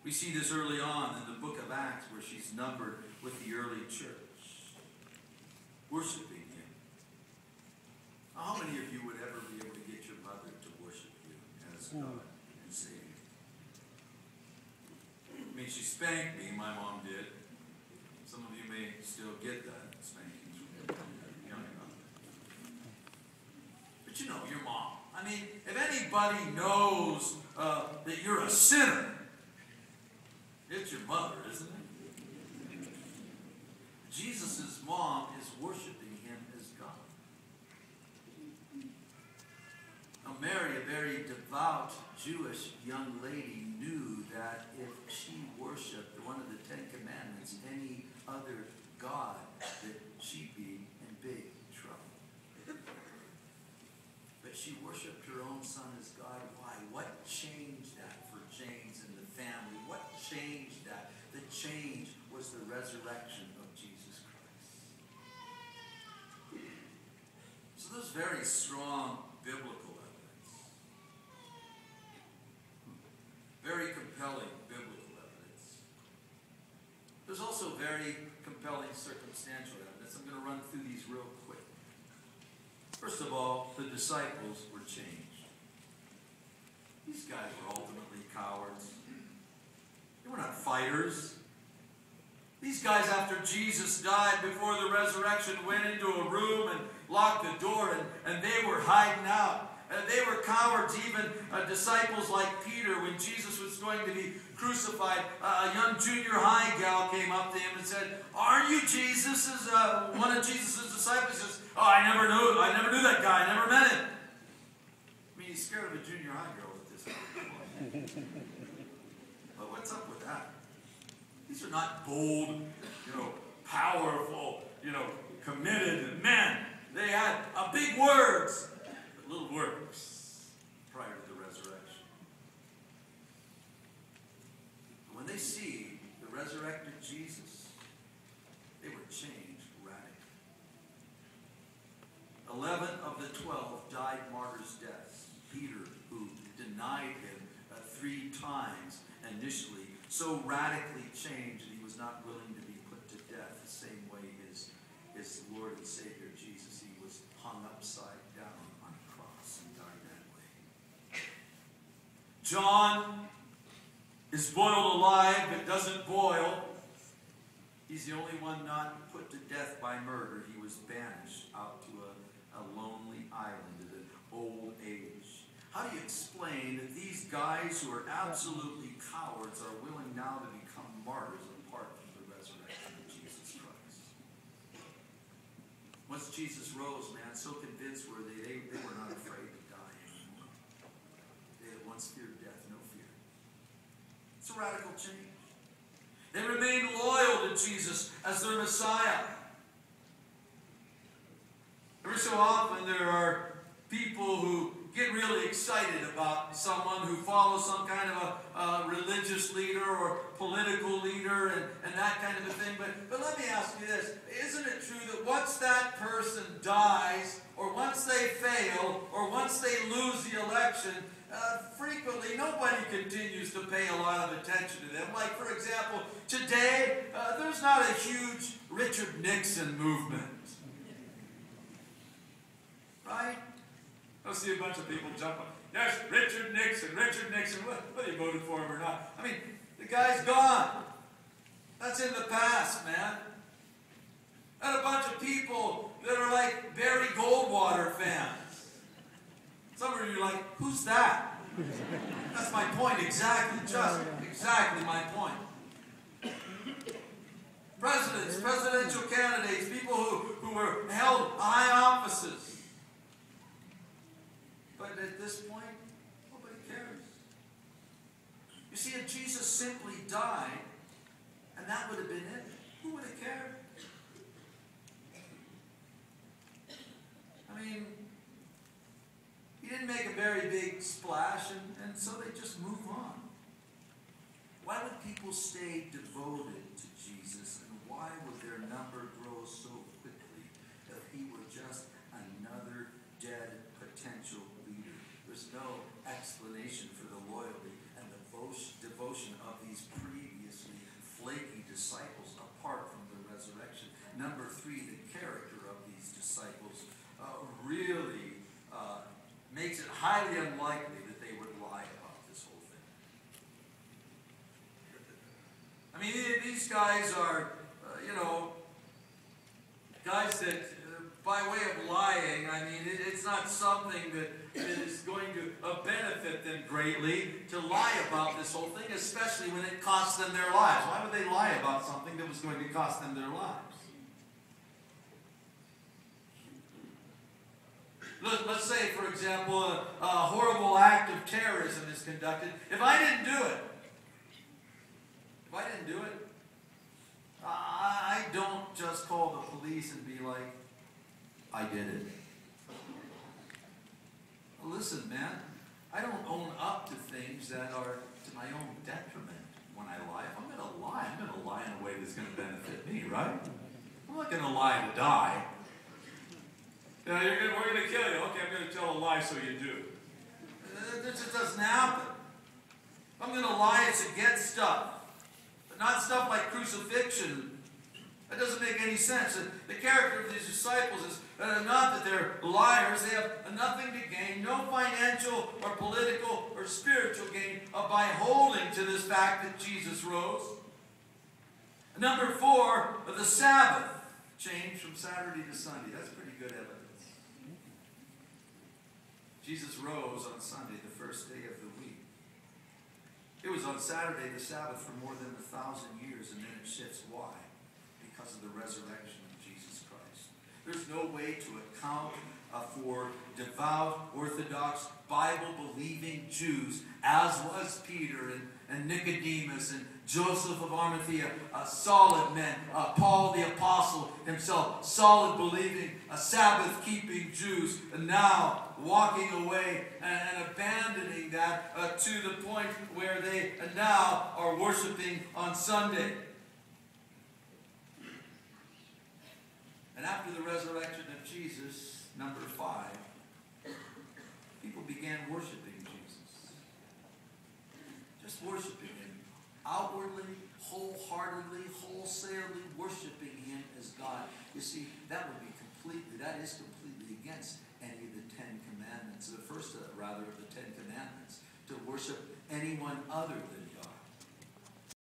We see this early on in the book of Acts where she's numbered with the early church, worshiping him. Now, how many of you would ever be able to get your mother to worship you as God and Savior? I mean, she spanked me, my mom did. Some of you may still get that spanking from young enough. But you know, your mom. I mean, if anybody knows that you're a sinner, it's your mother, isn't it? Jesus' mom is worshiping him as God. Now Mary, a very devout Jewish young lady, knew that if she worshipped one of the 10 Commandments, any other god, that she'd be in big trouble. But she worshipped her own son as God. Why? What changed that for James and the family? What changed that? The change was the resurrection of Jesus Christ. So there's very strong biblical evidence. Very compelling biblical evidence. There's also very compelling circumstantial evidence. I'm going to run through these real quick. First of all, the disciples were changed. These guys were ultimately cowards. They were not fighters. These guys, after Jesus died before the resurrection, went into a room and locked the door, and they were hiding out. They were cowards, even disciples like Peter. When Jesus was going to be crucified, a young junior high gal came up to him and said, "Are you Jesus's, one of Jesus' disciples?" He says, "Oh, I never knew that guy. I never met him." I mean, he's scared of a junior high girl at this point. But what's up with that? These are not bold, powerful, committed men. They had big words, but little works prior to the resurrection. When they see the resurrected Jesus, they were changed radically. 11 of the 12 died martyrs' deaths. Peter, who denied him 3 times initially, so radically changed that he was not willing to be put to death the same way his Lord and Savior Jesus. He was hung upside down on a cross and died that way. John is boiled alive but doesn't boil. He's the only one not put to death by murder. He was banished out to a lonely island at an old age. How do you explain that these guys who are absolutely cowards are willing now to become martyrs apart from the resurrection of Jesus Christ? Once Jesus rose, man, so convinced were they were not afraid to die anymore. They had once feared death, no fear. It's a radical change. They remained loyal to Jesus as their Messiah. Every so often there are people who get really excited about someone who follows some kind of a religious leader or political leader and that kind of a thing. But let me ask you this. Isn't it true that once that person dies, or once they fail, or once they lose the election, frequently nobody continues to pay a lot of attention to them? Like, for example, today, there's not a huge Richard Nixon movement. Right? I see a bunch of people jump up. Yes, Richard Nixon. Whether you voted for him or not. I mean, the guy's gone. That's in the past, man. And a bunch of people that are like Barry Goldwater fans. Some of you are like, who's that? That's my point, exactly my point. Presidents, presidential candidates, people who were held high offices. But at this point, nobody cares. You see, if Jesus simply died, and that would have been it, who would have cared? I mean, he didn't make a very big splash, and so they just move on. Why would people stay devoted to Jesus, and why would their number grow so quickly if he were just another dead potential leader? There's no explanation for the loyalty and the devotion of these these guys are, guys that, by way of lying, I mean, it's not something that is going to benefit them greatly to lie about this whole thing, especially when it costs them their lives. Why would they lie about something that was going to cost them their lives? Let's say, for example, a horrible act of terrorism is conducted. If I didn't do it, I don't just call the police and be like, I did it. Well, listen, man, I don't own up to things that are to my own detriment when I lie. If I'm going to lie, I'm going to lie in a way that's going to benefit me, right? I'm not going to lie to die. We're going to kill you. Okay, I'm going to tell a lie so you do. This just doesn't happen. If I'm going to lie, it's to get stuff. But not stuff like crucifixion. That doesn't make any sense. The character of these disciples is not that they're liars. They have nothing to gain, no financial or political or spiritual gain by holding to this fact that Jesus rose. Number 4, the Sabbath changed from Saturday to Sunday. That's pretty good evidence. Jesus rose on Sunday, the first day of the week. It was on Saturday, the Sabbath, for more than 1,000 years, and then it shifts. Why? Because of the resurrection of Jesus Christ. There's no way to account for devout, Orthodox, Bible-believing Jews, as was Peter and Nicodemus and Joseph of Arimathea, solid men, Paul the Apostle himself, solid believing, Sabbath-keeping Jews, and now walking away and abandoning that to the point where they now are worshiping on Sunday. And after the resurrection of Jesus, number 5, people began worshiping Jesus. Just worshiping Him. Outwardly, wholeheartedly, wholesalely worshiping Him as God. You see, that is completely against any of the 10 commandments. The first, of the 10 commandments. To worship anyone other than